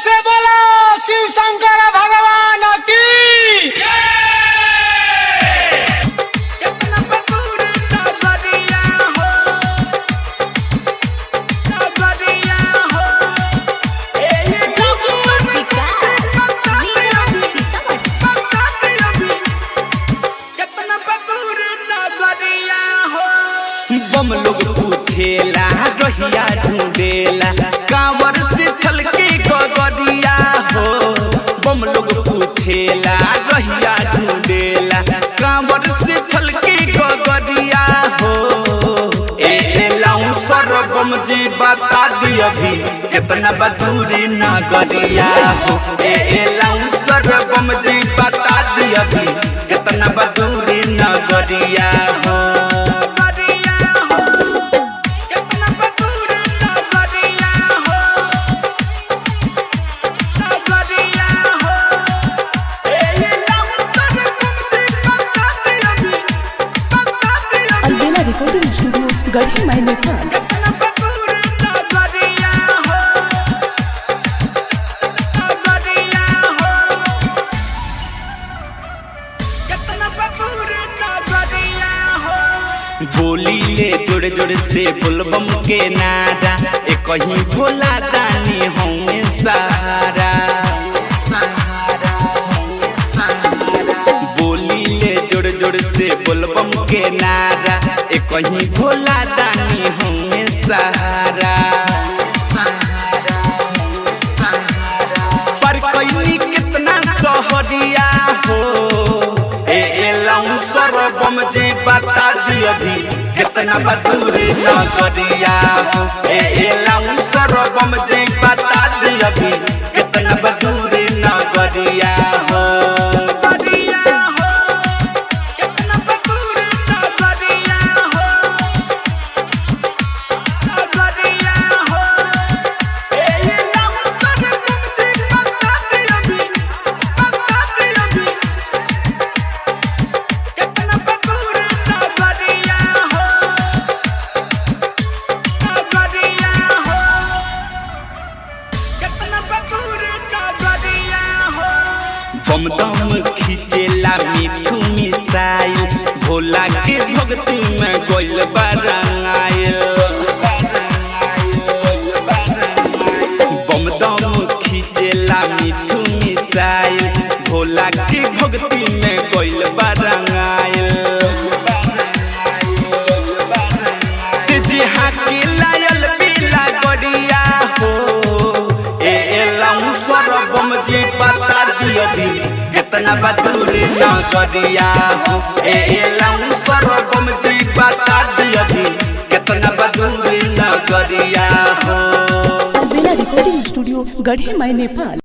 से बोला शिव शंकर भगवान की। बम लोग पूछेला रहिया ढूंढेला कांवर से चल के गगरिया हो। बम लोग पूछेला रहिया ढूंढेला कांवर से चल के गगरिया हो। लाऊं सर बम जी बता दी अभी कितना बदूरी नगरिया हो। लाऊं सर बम जी बता दी अभी कितना बदूरी नगरिया हो। रिकॉर्डिंग स्टूडियो गढ़ी मायने नेपाल। बोली ले जोड़ जोड़ से बोलबम के नारा एक कहीं भोला दानी होंगे सहारा। बोली ले जोड़ जोड़ से बोलबम के नारा एक कहीं भोला दानी होंगे सहारा। पर कहीं कितना सहरिया हो। लाऊं सर बम जी बता दी अभी कितना बदूरी नगरिया हो। लाऊं सर बम जी बता दी अभी कितना बदूरी नगरिया हो। बम दम खींचेला मिठू मिसाइल भोला के भक्ति में गोइल बरंगाइल। बम दम खींचेला मिठू मिसाइल भोला के भक्ति में गोइल बरंगाइल। जी हाँ के लायल पीला गड़िया हो। लाऊं सर बम जी बता दी अभी कितना बदूरी नगरिया हो। लाऊं सर बम जी बता दी अभी कितना बदूरी नगरिया हो। रिकॉर्डिंग स्टूडियो गढ़ी मायने नेपाल।